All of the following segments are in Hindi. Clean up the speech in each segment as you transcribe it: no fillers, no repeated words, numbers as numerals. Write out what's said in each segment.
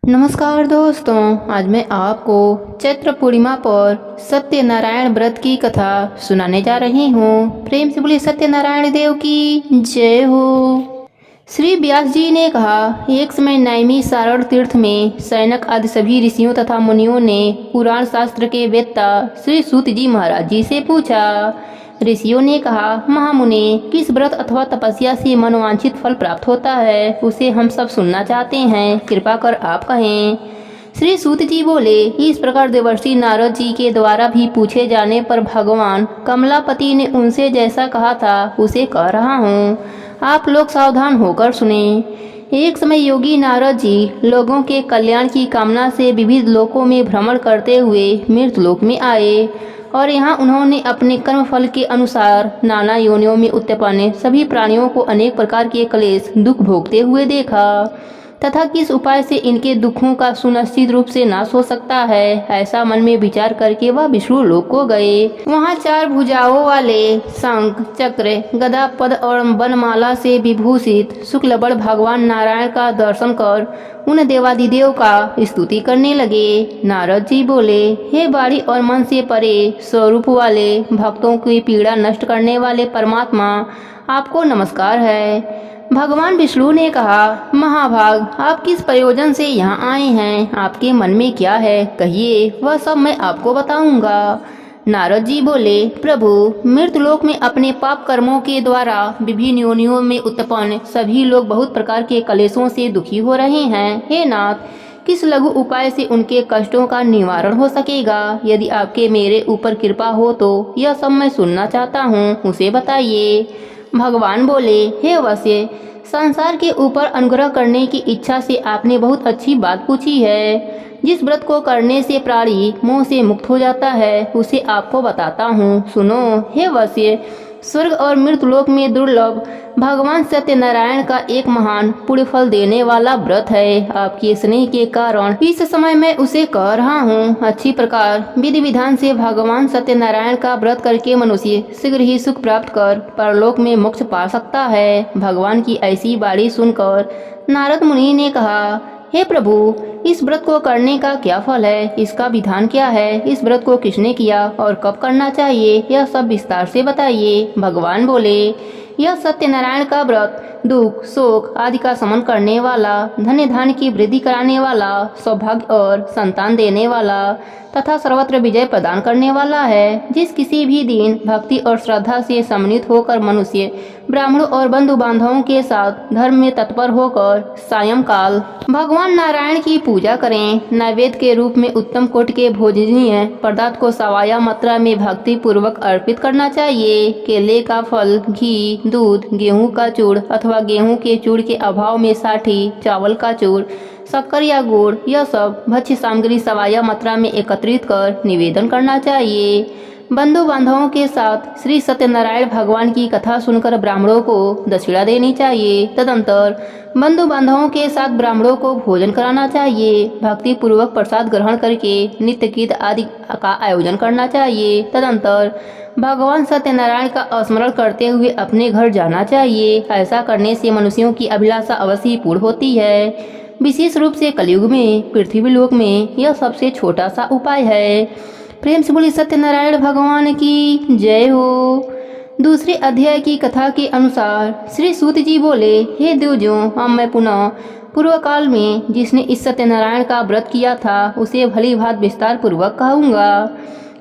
नमस्कार दोस्तों, आज मैं आपको चैत्र पूर्णिमा पर सत्यनारायण व्रत की कथा सुनाने जा रही हूँ। प्रेम से बोलिए सत्यनारायण देव की जय हो। श्री व्यास जी ने कहा, एक समय नैमी सारण तीर्थ में सैनक आदि सभी ऋषियों तथा मुनियों ने पुराण शास्त्र के वेत्ता श्री सूत जी महाराज जी से पूछा। ऋषियों ने कहा, महामुने, किस व्रत अथवा तपस्या से मनोवांछित फल प्राप्त होता है, उसे हम सब सुनना चाहते हैं, कृपा कर आप कहें। श्री सूत जी बोले, इस प्रकार देवर्षि नारद जी के द्वारा भी पूछे जाने पर भगवान कमलापति ने उनसे जैसा कहा था उसे कह रहा हूँ, आप लोग सावधान होकर सुने। एक समय योगी नारद जी लोगों के कल्याण की कामना से विविध लोकों में भ्रमण करते हुए मृतलोक में आए और यहाँ उन्होंने अपने कर्म फल के अनुसार नाना योनियों में उत्पन्न सभी प्राणियों को अनेक प्रकार के क्लेश दुख भोगते हुए देखा तथा किस उपाय से इनके दुखों का सुनिश्चित रूप से नाश हो सकता है, ऐसा मन में विचार करके वह विष्णु लोक को गए। वहाँ 4 भुजाओं वाले शंख, चक्र, गदा, पद और वनमाला से विभूषित शुक्लबड़ भगवान नारायण का दर्शन कर उन देवादिदेव का स्तुति करने लगे। नारद जी बोले, हे बाड़ी और मन से परे स्वरूप वाले भक्तों की पीड़ा नष्ट करने वाले परमात्मा, आपको नमस्कार है। भगवान विष्णु ने कहा, महाभाग, आप किस प्रयोजन से यहाँ आए हैं, आपके मन में क्या है, कहिए, वह सब मैं आपको बताऊंगा। नारद जी बोले, प्रभु, मृतलोक में अपने पाप कर्मों के द्वारा विभिन्न योनियों में उत्पन्न सभी लोग बहुत प्रकार के कलेशों से दुखी हो रहे हैं। हे नाथ, किस लघु उपाय से उनके कष्टों का निवारण हो सकेगा? यदि आपके मेरे ऊपर कृपा हो तो यह सब मैं सुनना चाहता हूँ, उसे बताइए। भगवान बोले, हे वश्य, संसार के ऊपर अनुग्रह करने की इच्छा से आपने बहुत अच्छी बात पूछी है। जिस व्रत को करने से प्राणी मोह से मुक्त हो जाता है उसे आपको बताता हूँ, सुनो। हे वश्य, स्वर्ग और मृतलोक में दुर्लभ भगवान सत्यनारायण का एक महान पुण्य फल देने वाला व्रत है। आपके स्नेह के कारण इस समय मैं उसे कह रहा हूँ। अच्छी प्रकार विधि विधान से भगवान सत्यनारायण का व्रत करके मनुष्य शीघ्र ही सुख प्राप्त कर परलोक में मोक्ष पा सकता है। भगवान की ऐसी बाणी सुनकर नारद मुनि ने कहा, हे प्रभु, इस व्रत को करने का क्या फल है, इसका विधान क्या है, इस व्रत को किसने किया और कब करना चाहिए, यह सब विस्तार से बताइए। भगवान बोले, यह सत्यनारायण का व्रत दुख शोक आदि का शमन करने वाला, धन्य धान्य की वृद्धि कराने वाला, सौभाग्य और संतान देने वाला तथा सर्वत्र विजय प्रदान करने वाला है। जिस किसी भी दिन भक्ति और श्रद्धा से सम्मिलित होकर मनुष्य ब्राह्मणों और बंधु बांधवों के साथ धर्म में तत्पर होकर सायंकाल भगवान नारायण की पूजा करें, नैवेद्य के रूप में उत्तम कोटि के भोजनीय पदार्थ को सवाया मात्रा में भक्ति पूर्वक अर्पित करना चाहिए। केले का फल, घी, दूध, गेहूं का चूड़ अथवा गेहूं के चूड़ के अभाव में साठी, चावल का चूड़, शक्कर या गुड़, यह सब भक्ष्य सामग्री सवाया मात्रा में एकत्रित कर निवेदन करना चाहिए। बंधु बांधवों के साथ श्री सत्यनारायण भगवान की कथा सुनकर ब्राह्मणों को दक्षिणा देनी चाहिए। तदंतर बंधु बांधवों के साथ ब्राह्मणों को भोजन कराना चाहिए। भक्ति पूर्वक प्रसाद ग्रहण करके नित्य गीत आदि का आयोजन करना चाहिए। तदंतर भगवान सत्यनारायण का स्मरण करते हुए अपने घर जाना चाहिए। ऐसा करने से मनुष्यों की अभिलाषा अवश्य पूर्ण होती है। विशेष रूप से कलयुग में पृथ्वी लोक में यह सबसे छोटा सा उपाय है। प्रेम से बोली सत्यनारायण भगवान की जय हो। दूसरे अध्याय की कथा के अनुसार श्री सूत जी बोले, हे द्विजों, अब मैं पुनः पूर्व काल में जिसने इस सत्यनारायण का व्रत किया था उसे भली भांति विस्तार पूर्वक कहूँगा।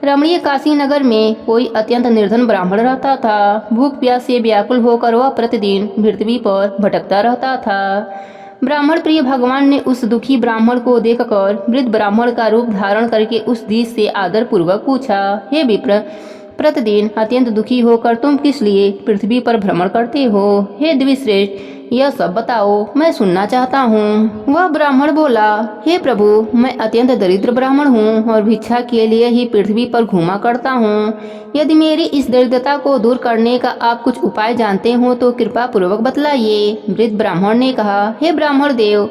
रमणीय काशी नगर में कोई अत्यंत निर्धन ब्राह्मण रहता था। भूख प्यास से व्याकुल होकर वह प्रतिदिन पृथ्वी पर भटकता रहता था। ब्राह्मण प्रिय भगवान ने उस दुखी ब्राह्मण को देखकर वृद्ध ब्राह्मण का रूप धारण करके उस दीस से आदर पूर्वक पूछा, हे विप्र, प्रतिदिन अत्यंत दुखी होकर तुम किस लिए पृथ्वी पर भ्रमण करते हो? हे द्विश्रेष्ठ, यह सब बताओ, मैं सुनना चाहता हूँ। वह ब्राह्मण बोला, हे प्रभु, मैं अत्यंत दरिद्र ब्राह्मण हूँ और भिक्षा के लिए ही पृथ्वी पर घूमा करता हूँ। यदि मेरी इस दरिद्रता को दूर करने का आप कुछ उपाय जानते हो तो कृपा पूर्वक बतलाइए। वृद्ध ब्राह्मण ने कहा, हे ब्राह्मण देव,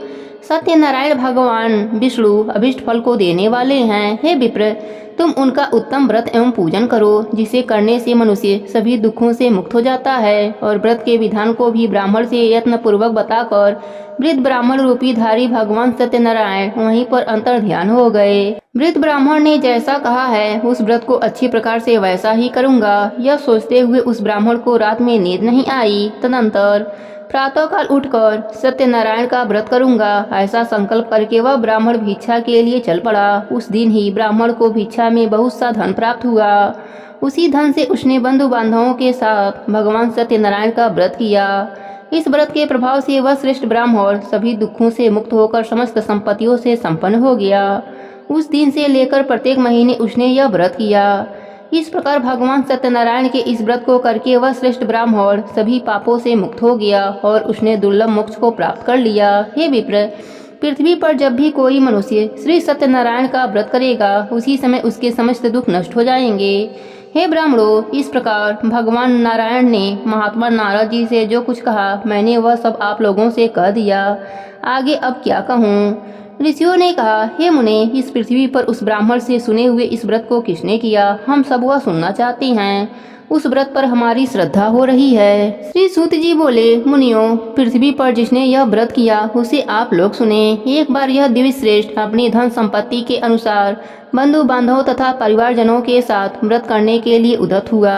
सत्यनारायण भगवान विष्णु अभिष्ट फल को देने वाले हैं। हे विप्र, तुम उनका उत्तम व्रत एवं पूजन करो, जिसे करने से मनुष्य सभी दुखों से मुक्त हो जाता है। और व्रत के विधान को भी ब्राह्मण से यत्न पूर्वक बताकर वृद्ध ब्राह्मण रूपी धारी भगवान सत्यनारायण वहीं पर अंतर ध्यान हो गए। वृद्ध ब्राह्मण ने जैसा कहा है उस व्रत को अच्छी प्रकार से वैसा ही करूंगा, यह सोचते हुए उस ब्राह्मण को रात में नींद नहीं आई। तदंतर प्रातःकाल उठकर सत्यनारायण का व्रत करूंगा, ऐसा संकल्प करके वह ब्राह्मण भिक्षा के लिए चल पड़ा। उस दिन ही ब्राह्मण को भिक्षा में बहुत सा धन प्राप्त हुआ। उसी धन से उसने बंधु बांधवों के साथ भगवान सत्यनारायण का व्रत किया। इस व्रत के प्रभाव से वह श्रेष्ठ ब्राह्मण सभी दुखों से मुक्त होकर समस्त संपत्तियों से संपन्न हो गया। उस दिन से लेकर प्रत्येक महीने उसने यह व्रत किया। इस प्रकार भगवान सत्यनारायण के इस व्रत को करके वह श्रेष्ठ ब्राह्मण सभी पापों से मुक्त हो गया और उसने दुर्लभ मोक्ष को प्राप्त कर लिया। हे विप्र, पृथ्वी पर जब भी कोई मनुष्य श्री सत्यनारायण का व्रत करेगा उसी समय उसके समस्त दुख नष्ट हो जाएंगे। हे ब्राह्मणों, इस प्रकार भगवान नारायण ने महात्मा नारद जी से जो कुछ कहा मैंने वह सब आप लोगों से कह दिया। आगे अब क्या कहूँ। ऋषियों ने कहा, हे मुने, इस पृथ्वी पर उस ब्राह्मण से सुने हुए इस व्रत को किसने किया, हम सब वह सुनना चाहते हैं। उस व्रत पर हमारी श्रद्धा हो रही है। श्री सूत जी बोले, मुनियों, पृथ्वी पर जिसने यह व्रत किया उसे आप लोग सुने। एक बार यह दिव्य श्रेष्ठ अपनी धन संपत्ति के अनुसार बंधु बांधवों तथा परिवारजनों के साथ व्रत करने के लिए उद्यत हुआ।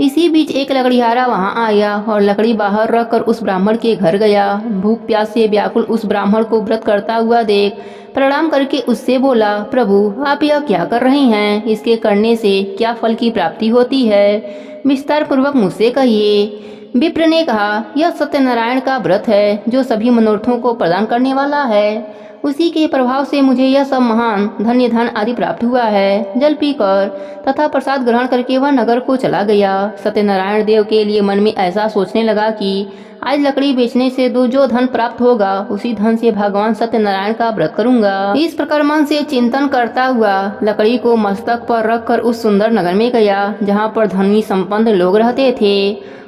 इसी बीच एक लकड़ीहारा वहां आया और लकड़ी बाहर रखकर उस ब्राह्मण के घर गया। भूख प्यास से व्याकुल उस ब्राह्मण को व्रत करता हुआ देख प्रणाम करके उससे बोला, प्रभु, आप यह क्या कर रहे हैं? इसके करने से क्या फल की प्राप्ति होती है? विस्तार पूर्वक मुझसे कहिए। विप्र ने कहा, यह सत्यनारायण का व्रत है जो सभी मनोरथों को प्रदान करने वाला है। उसी के प्रभाव से मुझे यह सब महान धन्य धन आदि प्राप्त हुआ है। जल पीकर तथा प्रसाद ग्रहण करके वह नगर को चला गया। सत्यनारायण देव के लिए मन में ऐसा सोचने लगा कि आज लकड़ी बेचने से जो धन प्राप्त होगा उसी धन से भगवान सत्यनारायण का व्रत करूंगा। इस प्रकार मन से चिंतन करता हुआ लकड़ी को मस्तक पर रखकर उस सुंदर नगर में गया जहाँ पर धनी संपन्न लोग रहते थे।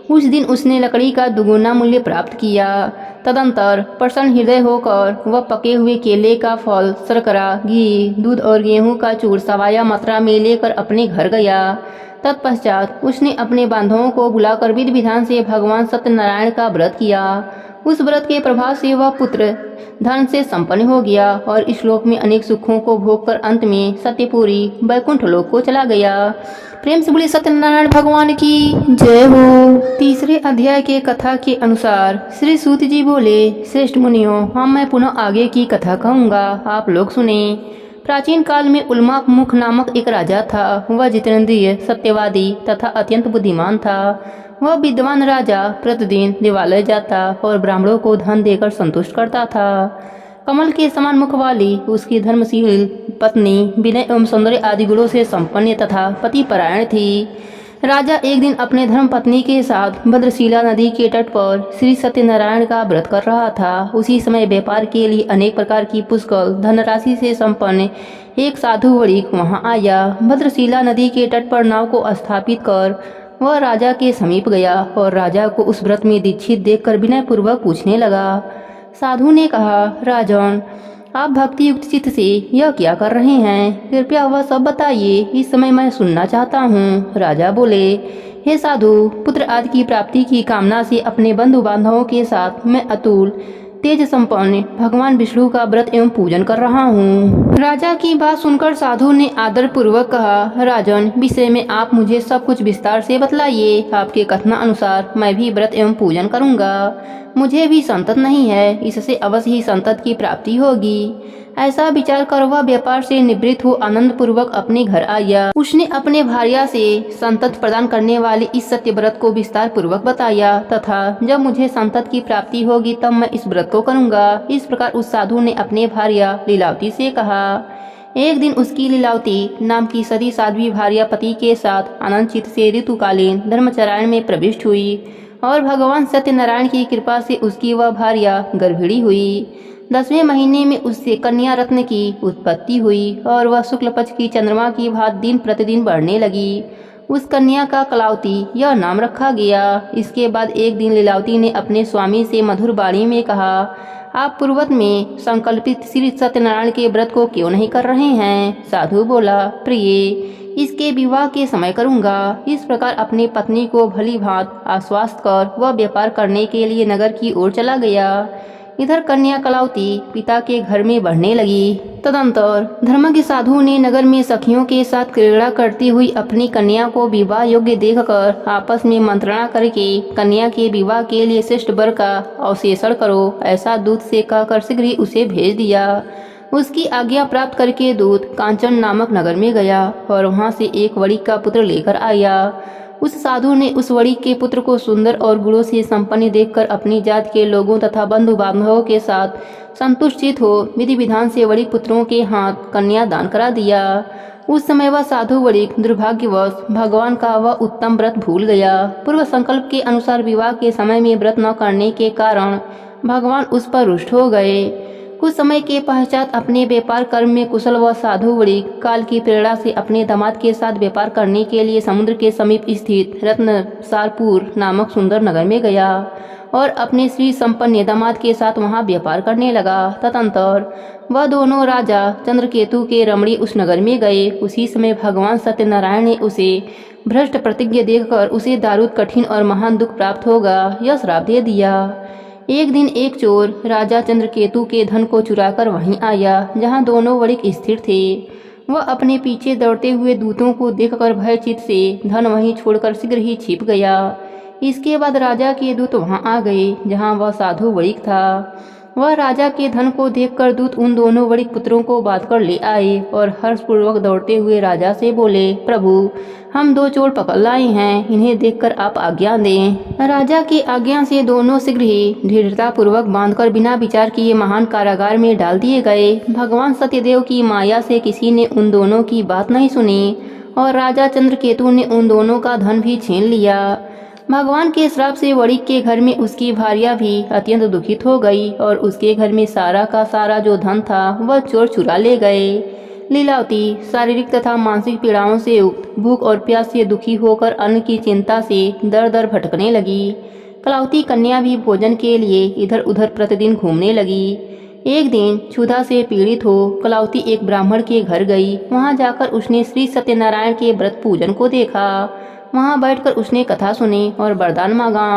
उस दिन उसने लकड़ी का दुगुना मूल्य प्राप्त किया। तदंतर प्रसन्न हृदय होकर वह पके हुए केले का फल, शर्करा, घी, दूध और गेहूं का चूर सवाया मात्रा में लेकर अपने घर गया। तत्पश्चात उसने अपने बांधवों को बुलाकर विधि विधान से भगवान सत्यनारायण का व्रत किया। उस व्रत के प्रभाव से वह पुत्र धन से संपन्न हो गया और इस लोक में अनेक सुखों को भोगकर अंत में सत्यपुरी वैकुंठ लोक को चला गया। प्रेम से बोले सत्यनारायण भगवान की जय हो। तीसरे अध्याय के कथा के अनुसार श्री सूत जी बोले, श्रेष्ठ मुनियों, मैं पुनः आगे की कथा कहूँगा, आप लोग सुने। प्राचीन काल में उल्माक मुख नामक एक राजा था। वह जितेंद्रिय, सत्यवादी तथा अत्यंत बुद्धिमान था। वह विद्वान राजा प्रतिदिन देवालय जाता और ब्राह्मणों को धन देकर संतुष्ट करता था। कमल के समान मुख वाली उसकी धर्मशील पत्नी विनय एवं सौंदर्य आदि गुणों से संपन्न तथा पतिपरायण थी। राजा एक दिन अपने धर्म पत्नी के साथ भद्रशिला नदी के तट पर श्री सत्यनारायण का व्रत कर रहा था। उसी समय व्यापार के लिए अनेक प्रकार की पुष्कल धनराशि से संपन्न एक साधु वणिक वहां आया। भद्रशिला नदी के तट पर नाव को स्थापित कर वह राजा के समीप गया और राजा को उस व्रत में दीक्षित देखकर विनय पूर्वक पूछने लगा। साधु ने कहा, राजन, आप भक्ति युक्त चित्त से यह क्या कर रहे हैं? कृपया वह सब बताइए, इस समय मैं सुनना चाहता हूँ। राजा बोले, हे साधु, पुत्र आदि की प्राप्ति की कामना से अपने बंधु बांधवों के साथ मैं अतुल तेज संपन्न भगवान विष्णु का व्रत एवं पूजन कर रहा हूँ। राजा की बात सुनकर साधु ने आदर पूर्वक कहा, राजन, विषय में आप मुझे सब कुछ विस्तार से बतलाइए। आपके कथना अनुसार मैं भी व्रत एवं पूजन करूँगा। मुझे भी संतत नहीं है, इससे अवश्य ही संतत की प्राप्ति होगी। ऐसा विचार कर वह व्यापार से निवृत्त हो आनंद पूर्वक अपने घर आया। उसने अपने भार्या से संतत प्रदान करने वाले इस सत्य व्रत को विस्तार पूर्वक बताया तथा जब मुझे संतत की प्राप्ति होगी तब मैं इस व्रत को करूँगा। इस प्रकार उस साधु ने अपने भार्या लीलावती से कहा। एक दिन उसकी लीलावती नाम की सती साध्वी भार्या पति के साथ आनंद चित्त से ऋतुकालीन धर्मचरायण में प्रविष्ट हुई और भगवान सत्यनारायण की कृपा से उसकी वह भार्या गर्भिणी हुई। 10वें महीने में उससे कन्या रत्न की उत्पत्ति हुई और वह शुक्ल पक्ष की चंद्रमा की भांति दिन प्रतिदिन बढ़ने लगी। उस कन्या का कलावती यह नाम रखा गया। इसके बाद एक दिन लीलावती ने अपने स्वामी से मधुर वाणी में कहा, आप पूर्वत में संकल्पित श्री सत्यनारायण के व्रत को क्यों नहीं कर रहे हैं? साधु बोला, प्रिय, इसके विवाह के समय करूंगा। इस प्रकार अपनी पत्नी को भली भांत आश्वस्त कर वह व्यापार करने के लिए नगर की ओर चला गया। इधर कन्या कलावती पिता के घर में बढ़ने लगी। तदंतर धर्मज्ञ साधु ने नगर में सखियों के साथ क्रीड़ा करती हुई अपनी कन्या को विवाह योग्य देखकर आपस में मंत्रणा करके कन्या के विवाह के लिए श्रेष्ठ वर का अवशेषण करो, ऐसा दूत से कहकर शीघ्र ही उसे भेज दिया। उसकी आज्ञा प्राप्त करके दूत कांचन नामक नगर में गया और वहां से एक वणिक का पुत्र लेकर आया। उस साधु ने उस वणिक के पुत्र को सुंदर और गुणों से संपन्न देखकर अपनी जात के लोगों तथा बंधु बांधवों के साथ संतुष्टित हो विधि विधान से वणिक पुत्रों के हाथ कन्या दान करा दिया। उस समय वह साधु वणिक दुर्भाग्यवश भगवान का वह उत्तम व्रत भूल गया। पूर्व संकल्प के अनुसार विवाह के समय में व्रत न करने के कारण भगवान उस पर रुष्ट हो गए। कुछ समय के पश्चात अपने व्यापार कर्म में कुशल व साधु वणिक काल की प्रेरणा से अपने दामाद के साथ व्यापार करने के लिए समुद्र के समीप स्थित रत्नसारपुर नामक सुंदर नगर में गया और अपने श्री संपन्न दामाद के साथ वहां व्यापार करने लगा। तदंतर वह दोनों राजा चंद्रकेतु के रमणी उस नगर में गए। उसी समय भगवान सत्यनारायण ने उसे भ्रष्ट प्रतिज्ञा देखकर उसे दारुद कठिन और महान दुख प्राप्त होगा यह श्राप दे दिया। एक दिन एक चोर राजा चंद्रकेतु के धन को चुराकर वहीं आया जहां दोनों वणिक स्थिर थे। वह अपने पीछे दौड़ते हुए दूतों को देखकर भयचित से धन वहीं छोड़कर शीघ्र ही छिप गया। इसके बाद राजा के दूत वहां आ गए जहां वह साधु वणिक था। वह राजा के धन को देखकर दूत उन दोनों वणिक पुत्रों को बांध कर ले आए और हर्षपूर्वक दौड़ते हुए राजा से बोले, प्रभु, हम दो चोर पकड़ लाए हैं, इन्हें देखकर आप आज्ञा दें। राजा की आज्ञा से दोनों शीघ्र ही दृढ़तापूर्वक बांधकर बिना विचार किए महान कारागार में डाल दिए गए। भगवान सत्यदेव की माया से किसी ने उन दोनों की बात नहीं सुनी और राजा चंद्रकेतु ने उन दोनों का धन भी छीन लिया। भगवान के श्राप से वणिक के घर में उसकी भार्या भी अत्यंत दुखित हो गई और उसके घर में सारा का सारा जो धन था वह चोर चुरा ले गए। लीलावती शारीरिक तथा मानसिक पीड़ाओं से युक्त भूख और प्यास से दुखी होकर अन्न की चिंता से दर दर भटकने लगी। कलावती कन्या भी भोजन के लिए इधर उधर प्रतिदिन घूमने लगी। एक दिन क्षुधा से पीड़ित हो कलावती एक ब्राह्मण के घर गई। वहां जाकर उसने श्री सत्यनारायण के व्रत पूजन को देखा। वहां बैठकर उसने कथा सुनी और वरदान मांगा।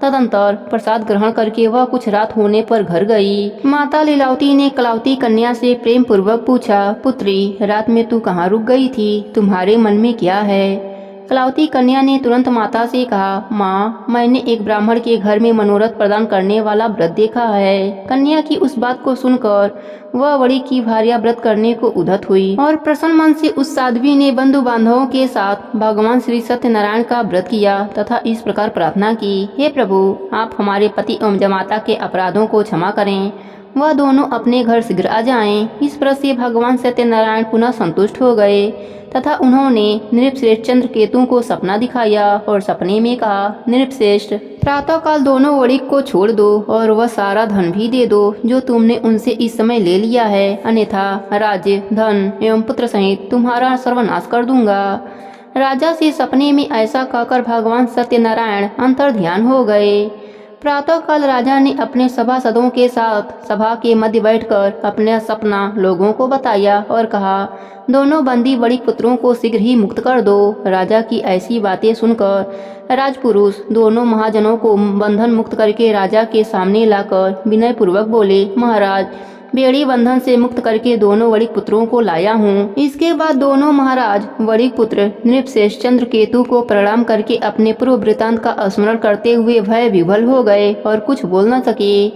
तदंतर प्रसाद ग्रहण करके वह कुछ रात होने पर घर गई। माता लीलावती ने कलावती कन्या से प्रेम पूर्वक पूछा, पुत्री, रात में तू कहाँ रुक गई थी? तुम्हारे मन में क्या है? कलावती कन्या ने तुरंत माता से कहा, माँ, मैंने एक ब्राह्मण के घर में मनोरथ प्रदान करने वाला व्रत देखा है। कन्या की उस बात को सुनकर वह वणिक की भार्या व्रत करने को उद्यत हुई और प्रसन्न मन से उस साध्वी ने बंधु बांधवों के साथ भगवान श्री सत्यनारायण का व्रत किया तथा इस प्रकार प्रार्थना की, हे प्रभु, आप हमारे पति एवं जमाता के अपराधों को क्षमा करें, वह दोनों अपने घर शीघ्र आ जाएं। इस पर से भगवान सत्यनारायण पुनः संतुष्ट हो गए तथा उन्होंने नृपश्रेष्ठ चंद्रकेतु को सपना दिखाया और सपने में कहा, नृपश्रेष्ठ, प्रातः काल दोनों वणिक को छोड़ दो और वह सारा धन भी दे दो जो तुमने उनसे इस समय ले लिया है, अन्यथा राज्य, धन एवं पुत्र सहित तुम्हारा सर्वनाश कर दूंगा। राजा से सपने में ऐसा कहकर भगवान सत्यनारायण अंतर ध्यान हो गए। प्रातः काल राजा ने अपने सभासदों के साथ सभा के मध्य बैठकर अपना सपना लोगों को बताया और कहा, दोनों बंदी वणिक पुत्रों को शीघ्र ही मुक्त कर दो। राजा की ऐसी बातें सुनकर राजपुरुष दोनों महाजनों को बंधन मुक्त करके राजा के सामने लाकर विनय पूर्वक बोले, महाराज, बेड़ी बंधन से मुक्त करके दोनों वणिक पुत्रों को लाया हूँ। इसके बाद दोनों महाराज वणिक पुत्र नृपश्रेष्ठ चंद्रकेतु को प्रणाम करके अपने पूर्व वृतांत का स्मरण करते हुए भय विभल हो गए और कुछ बोल न सके।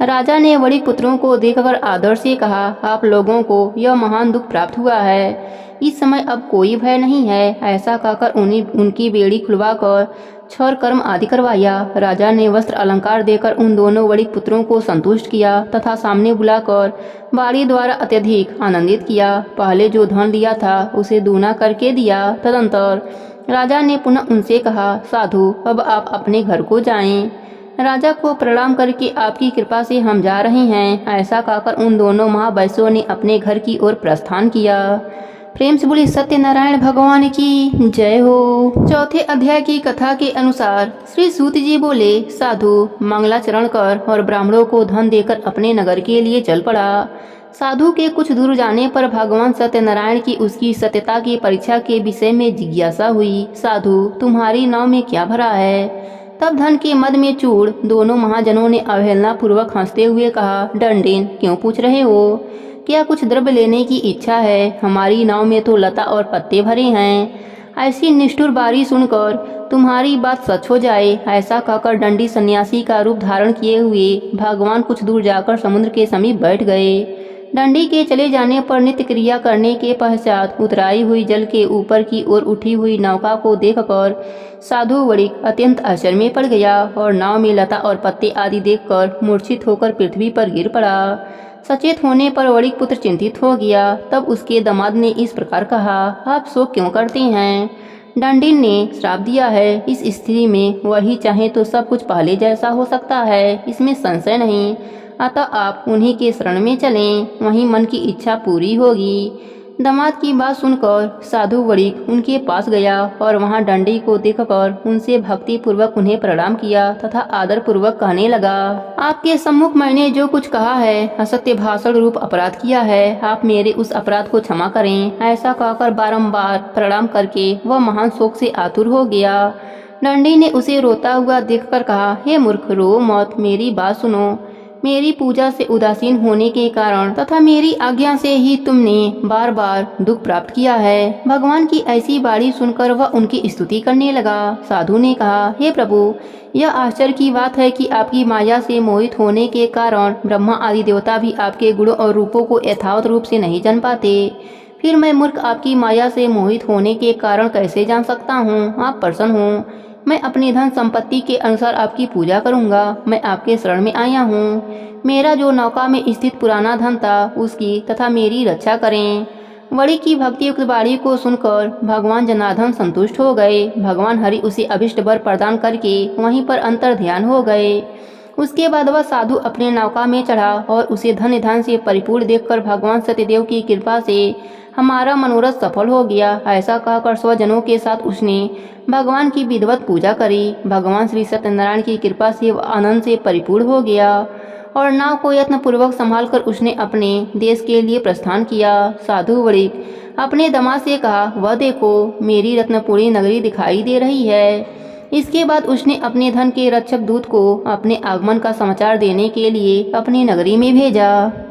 राजा ने वणिक पुत्रों को देखकर आदर से कहा, आप लोगों को यह महान दुख प्राप्त हुआ है, इस समय अब कोई भय नहीं है। ऐसा कहकर उनकी बेड़ी खुलवाकर क्षौर कर्म आदि करवाया। राजा ने वस्त्र अलंकार देकर उन दोनों वणिक पुत्रों को संतुष्ट किया तथा सामने बुलाकर वाणी द्वारा अत्यधिक आनंदित किया। पहले जो धन लिया था उसे दूना करके दिया। तदंतर राजा ने पुनः उनसे कहा, साधु, अब आप अपने घर को जाएं। राजा को प्रणाम करके आपकी कृपा से हम जा रहे हैं, ऐसा कहकर उन दोनों महावैश्यों ने अपने घर की ओर प्रस्थान किया। प्रेम से बोली सत्यनारायण भगवान की जय हो। चौथे अध्याय की कथा के अनुसार श्री सूत जी बोले, साधु मंगलाचरण कर और ब्राह्मणों को धन देकर अपने नगर के लिए चल पड़ा। साधु के कुछ दूर जाने पर भगवान सत्यनारायण की उसकी सत्यता की परीक्षा के विषय में जिज्ञासा हुई। साधु, तुम्हारी नाव में क्या भरा है? तब धन के मद में चूड़ दोनों महाजनों ने अवहेलना पूर्वक हंसते हुए कहा, डंडीन क्यों पूछ रहे हो? क्या कुछ द्रव्य लेने की इच्छा है? हमारी नाव में तो लता और पत्ते भरे हैं। ऐसी निष्ठुर बारी सुनकर तुम्हारी बात सच हो जाए, ऐसा कहकर दंडी सन्यासी का रूप धारण किए हुए भगवान कुछ दूर जाकर समुद्र के समीप बैठ गए। दंडी के चले जाने पर नित्य क्रिया करने के पश्चात उतराई हुई जल के ऊपर की ओर उठी हुई नौका को देखकर साधु वणिक अत्यंत आश्चर्य में पड़ गया और नाव में लता और पत्ते आदि देखकर मूर्छित होकर पृथ्वी पर गिर पड़ा। सचेत होने पर वणिक पुत्र चिंतित हो गया। तब उसके दामाद ने इस प्रकार कहा, आप शोक क्यों करते हैं? दंडिन ने श्राप दिया है, इस स्थिति में वही चाहे तो सब कुछ पहले जैसा हो सकता है, इसमें संशय नहीं। अतः आप उन्हीं के शरण में चलें, वहीं मन की इच्छा पूरी होगी। दामाद की बात सुनकर साधु वणिक उनके पास गया और वहां दंडी को देखकर उनसे भक्ति पूर्वक उन्हें प्रणाम किया तथा आदर पूर्वक कहने लगा, आपके सम्मुख मैंने जो कुछ कहा है, असत्य भाषण रूप अपराध किया है, आप मेरे उस अपराध को क्षमा करें। ऐसा कहकर बारंबार प्रणाम करके वह महान शोक से आतुर हो गया। दंडी ने उसे रोता हुआ देखकर कहा, हे मूर्ख, रो मत, मेरी बात सुनो। मेरी पूजा से उदासीन होने के कारण तथा मेरी आज्ञा से ही तुमने बार बार दुख प्राप्त किया है। भगवान की ऐसी बाणी सुनकर वह उनकी स्तुति करने लगा। साधु ने कहा, हे प्रभु, यह आश्चर्य की बात है कि आपकी माया से मोहित होने के कारण ब्रह्मा आदि देवता भी आपके गुणों और रूपों को यथावत रूप से नहीं जान पाते। फिर मैं मूर्ख आपकी माया से मोहित होने के कारण कैसे जान सकता हूँ? आप प्रसन्न हो, मैं अपनी धन संपत्ति के अनुसार आपकी पूजा करूंगा। मैं आपके शरण में आया हूँ। मेरा जो नौका में स्थित पुराना धन था उसकी तथा मेरी रक्षा करें। वणिक की भक्ति युक्त बाणी को सुनकर भगवान जनार्दन संतुष्ट हो गए। भगवान हरि उसे अभिष्ट वर प्रदान करके वहीं पर अंतर ध्यान हो गए। उसके बाद वह साधु अपने नौका में चढ़ा और उसे धन धान से परिपूर्ण देखकर भगवान सत्यदेव की कृपा से हमारा मनोरथ सफल हो गया, ऐसा कहकर स्वजनों के साथ उसने भगवान की विधिवत पूजा करी। भगवान श्री सत्यनारायण की कृपा से वह आनंद से परिपूर्ण हो गया और नाव को यत्न पूर्वक संभालकर उसने अपने देश के लिए प्रस्थान किया। साधु वणिक अपने दामाद से कहा, वह देखो, मेरी रत्नपुरी नगरी दिखाई दे रही है। इसके बाद उसने अपने धन के रक्षक दूत को अपने आगमन का समाचार देने के लिए अपनी नगरी में भेजा।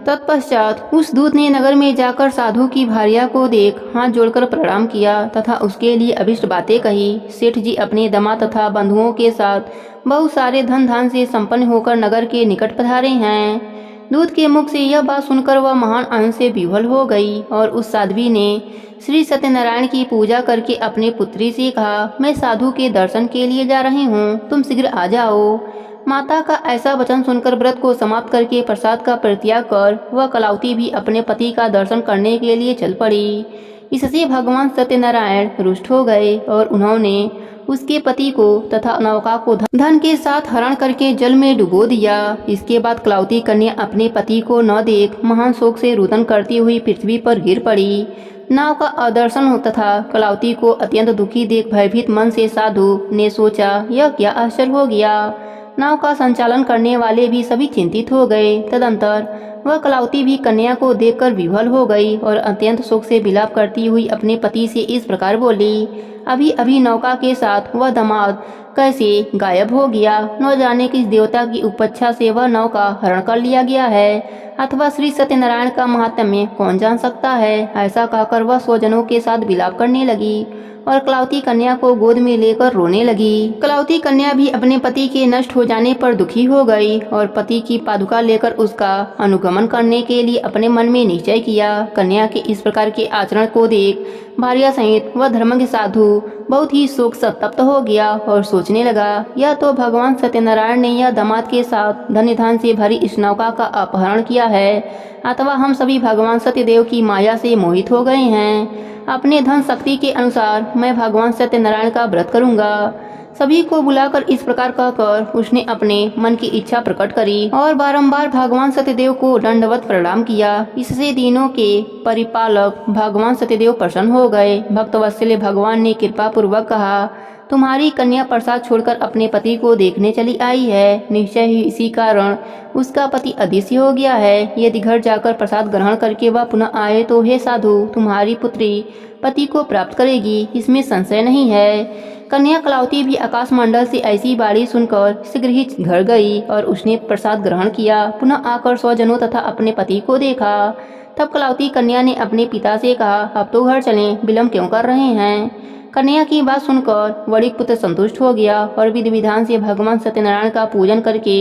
तत्पश्चात उस दूत ने नगर में जाकर साधु की भार्या को देख हाथ जोड़कर प्रणाम किया तथा उसके लिए अभिष्ट बातें कही। सेठ जी अपने दामाद तथा बंधुओं के साथ बहुत सारे धन धान से संपन्न होकर नगर के निकट पधारे हैं। दूत के मुख से यह बात सुनकर वह महान आनंद से विह्वल हो गई और उस साध्वी ने श्री सत्यनारायण की पूजा करके अपनी पुत्री से कहा, मैं साधु के दर्शन के लिए जा रही हूँ, तुम शीघ्र आ जाओ। माता का ऐसा वचन सुनकर व्रत को समाप्त करके प्रसाद का परित्याग कर वह कलावती भी अपने पति का दर्शन करने के लिए चल पड़ी। इससे भगवान सत्यनारायण रुष्ट हो गए और उन्होंने उसके पति को तथा नौका को धन के साथ हरण करके जल में डुबो दिया। इसके बाद कलावती कन्या अपने पति को न देख महान शोक से रुदन करती हुई पृथ्वी पर गिर पड़ी। नाव का अदर्शन तथा कलावती को अत्यंत दुखी देख भयभीत मन से साधु ने सोचा, यह क्या आश्चर्य हो गया। नाव का संचालन करने वाले भी सभी चिंतित हो गए। तदंतर वह कलावती भी कन्या को देखकर विह्वल हो गई और अत्यंत शोक से विलाप करती हुई अपने पति से इस प्रकार बोली, अभी अभी नौका के साथ वह दामाद कैसे गायब हो गया। न जाने किस देवता की उपच्छा से वह नौका हरण कर लिया गया है, अथवा श्री सत्यनारायण का महात्म्य कौन जान सकता है। ऐसा कहकर वह स्वजनों के साथ विलाप करने लगी और कलावती कन्या को गोद में लेकर रोने लगी। कलावती कन्या भी अपने पति के नष्ट हो जाने पर दुखी हो गई और पति की पादुका लेकर उसका अनुगमन करने के लिए अपने मन में निश्चय किया। कन्या के इस प्रकार के आचरण को देख भार्या सहित वह धर्मज्ञ साधु बहुत ही शोक संतप्त हो गया और सोचने लगा, यह तो भगवान सत्यनारायण ने यह दामाद के साथ धन्य धान से भरी इस नौका का अपहरण किया है, अथवा हम सभी भगवान सत्यदेव की माया से मोहित हो गए हैं। अपने धन शक्ति के अनुसार मैं भगवान सत्यनारायण का व्रत करूंगा। सभी को बुलाकर इस प्रकार कहकर उसने अपने मन की इच्छा प्रकट करी और बारंबार भगवान सत्यदेव को दंडवत प्रणाम किया। इससे तीनों के परिपालक भगवान सत्यदेव प्रसन्न हो गए। भक्तवत्सल भगवान ने कृपा पूर्वक कहा, तुम्हारी कन्या प्रसाद छोड़कर अपने पति को देखने चली आई है। निश्चय ही इसी कारण उसका पति अदृश्य हो गया है। यदि घर जाकर प्रसाद ग्रहण करके वह पुनः आए तो हे साधु, तुम्हारी पुत्री पति को प्राप्त करेगी, इसमें संशय नहीं है। कन्या कलावती भी आकाश मंडल से ऐसी बाणी सुनकर शीघ्र ही घर गई और उसने प्रसाद ग्रहण किया। पुनः आकर स्वजनों तथा अपने पति को देखा। तब कलावती कन्या ने अपने पिता से कहा, अब तो घर चलें, विलम्ब क्यों कर रहे हैं। कन्या की बात सुनकर वणिक पुत्र संतुष्ट हो गया और विधि विधान से भगवान सत्यनारायण का पूजन करके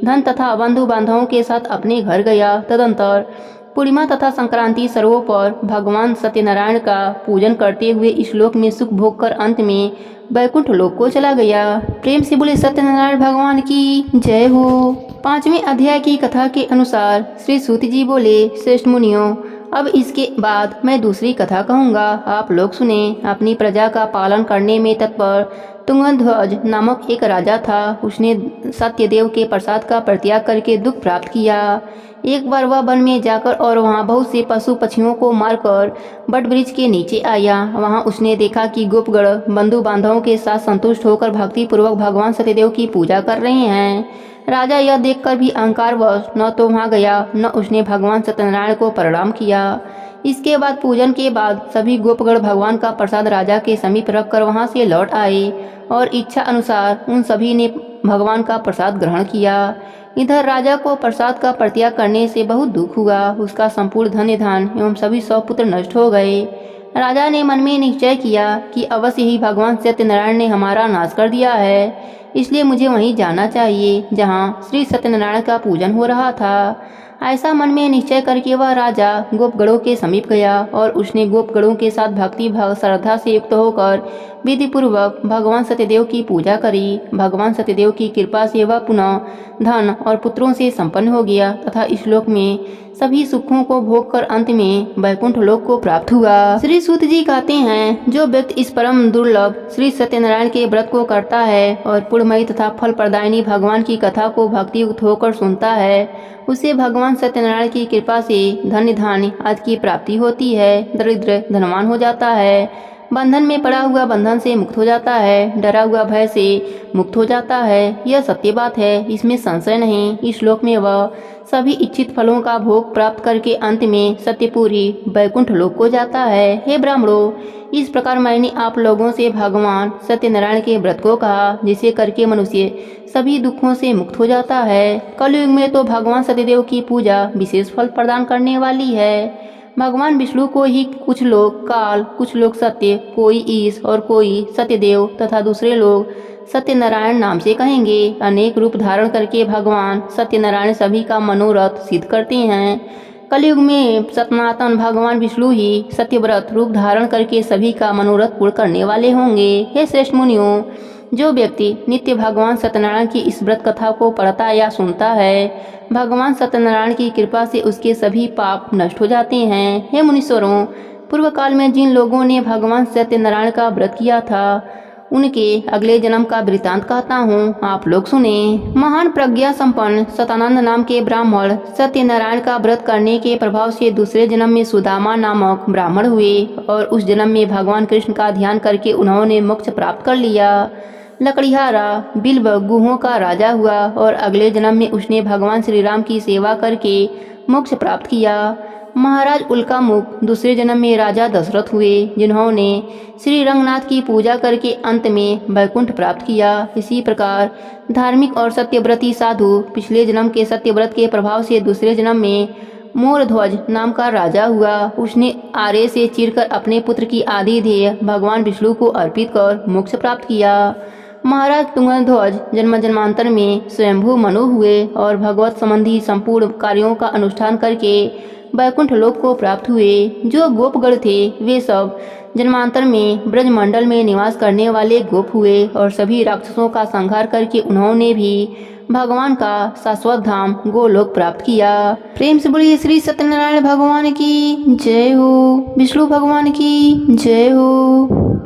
धन तथा बंधु बांधवों के साथ अपने घर गया। तदंतर पूर्णिमा तथा संक्रांति सर्वों पर भगवान सत्यनारायण का पूजन करते हुए इस लोक में सुख भोग कर अंत में वैकुंठ लोक को चला गया। प्रेम से बोले सत्यनारायण भगवान की जय हो। 5वें अध्याय की कथा के अनुसार श्री सूत जी बोले, श्रेष्ठ मुनियों, अब इसके बाद मैं दूसरी कथा कहूँगा, आप लोग सुने। अपनी प्रजा का पालन करने में तत्पर तुंगध्वज नामक एक राजा था। उसने सत्यदेव के प्रसाद का परित्याग करके दुख प्राप्त किया। एक बार वह वन में जाकर और वहाँ बहुत से पशु पक्षियों को मारकर बट वृक्ष के नीचे आया। वहाँ उसने देखा कि गोपगण बंधु बांधवों के साथ संतुष्ट होकर भक्ति पूर्वक भगवान सत्यदेव की पूजा कर रहे हैं। राजा यह देखकर भी अहंकारवश न तो वहाँ गया न उसने भगवान सत्यनारायण को प्रणाम किया। इसके बाद पूजन के बाद सभी गोपगण भगवान का प्रसाद राजा के समीप रखकर वहाँ से लौट आए और इच्छा अनुसार उन सभी ने भगवान का प्रसाद ग्रहण किया। इधर राजा को प्रसाद का परित्याग करने से बहुत दुख हुआ। उसका संपूर्ण धन धान एवं सभी 100 पुत्र नष्ट हो गए। राजा ने मन में निश्चय किया कि अवश्य ही भगवान सत्यनारायण ने हमारा नाश कर दिया है, इसलिए मुझे वहीं जाना चाहिए जहाँ श्री सत्यनारायण का पूजन हो रहा था। ऐसा मन में निश्चय करके वह राजा गोपगणों के समीप गया और उसने गोपगणों के साथ भक्ति भाव श्रद्धा से युक्त होकर विधि पूर्वक भगवान सत्यदेव की पूजा करी। भगवान सत्यदेव की कृपा से वह पुनः धन और पुत्रों से संपन्न हो गया तथा इस लोक में सभी सुखों को भोग कर अंत में वैकुंठ लोक को प्राप्त हुआ। श्री सूत जी कहते हैं, जो व्यक्ति इस परम दुर्लभ श्री सत्यनारायण के व्रत को करता है और पुण्यमयी तथा फल प्रदायिनी भगवान की कथा को भक्ति युक्त होकर सुनता है, उसे भगवान सत्यनारायण की कृपा से धन्य धान्य आदि की प्राप्ति होती है। दरिद्र धनवान हो जाता है, बंधन में पड़ा हुआ बंधन से मुक्त हो जाता है, डरा हुआ भय से मुक्त हो जाता है। यह सत्य बात है, इसमें संशय नहीं। इस श्लोक में वह सभी इच्छित फलों का भोग प्राप्त करके अंत में सत्यपुरी वैकुंठ लोक को जाता है। हे ब्राह्मणों, इस प्रकार मैंने आप लोगों से भगवान सत्यनारायण के व्रत को कहा, जिसे करके मनुष्य सभी दुखों से मुक्त हो जाता है। कलयुग में तो भगवान सत्यदेव की पूजा विशेष फल प्रदान करने वाली है। भगवान विष्णु को ही कुछ लोग काल, कुछ लोग सत्य, कोई ईश और कोई सत्यदेव तथा दूसरे लोग सत्यनारायण नाम से कहेंगे। अनेक रूप धारण करके भगवान सत्यनारायण सभी का मनोरथ सिद्ध करते हैं। कलयुग में सनातन भगवान विष्णु ही सत्यव्रत रूप धारण करके सभी का मनोरथ पूर्ण करने वाले होंगे। हे श्रेष्ठ मुनियों, जो व्यक्ति नित्य भगवान सत्यनारायण की इस व्रत कथा को पढ़ता या सुनता है, भगवान सत्यनारायण की कृपा से उसके सभी पाप नष्ट हो जाते हैं। हे मुनीश्वरों, पूर्व काल में जिन लोगों ने भगवान सत्यनारायण का व्रत किया था, उनके अगले जन्म का वृतांत कहता हूँ, आप लोग सुने। महान प्रज्ञा संपन्न सतानंद नाम के ब्राह्मण सत्यनारायण का व्रत करने के प्रभाव से दूसरे जन्म में सुदामा नामक ब्राह्मण हुए और उस जन्म में भगवान कृष्ण का ध्यान करके उन्होंने मोक्ष प्राप्त कर लिया। लकड़िहारा बिल्व गुहों का राजा हुआ और अगले जन्म में उसने भगवान श्री राम की सेवा करके मोक्ष प्राप्त किया। महाराज उल्कामुख दूसरे जन्म में राजा दशरथ हुए, जिन्होंने श्री रंगनाथ की पूजा करके अंत में वैकुंठ प्राप्त किया। इसी प्रकार धार्मिक और सत्यव्रती साधु पिछले जन्म के सत्यव्रत के प्रभाव से दूसरे जन्म में मोरध्वज नाम का राजा हुआ। उसने आरे से चीरकर अपने पुत्र की आदि ध्येय भगवान विष्णु को अर्पित कर मोक्ष प्राप्त किया। महाराज तुंगध्वज जन्म जन्मांतर में स्वयंभू मनु हुए और भगवत संबंधी संपूर्ण कार्यों का अनुष्ठान करके वैकुंठ लोक को प्राप्त हुए। जो गोपगण थे वे सब जन्मांतर में ब्रजमंडल में निवास करने वाले गोप हुए और सभी राक्षसों का संहार करके उन्होंने भी भगवान का शाश्वत धाम गोलोक प्राप्त किया। प्रेम से बोलिए श्री सत्यनारायण भगवान की जय हो, विष्णु भगवान की जय हो।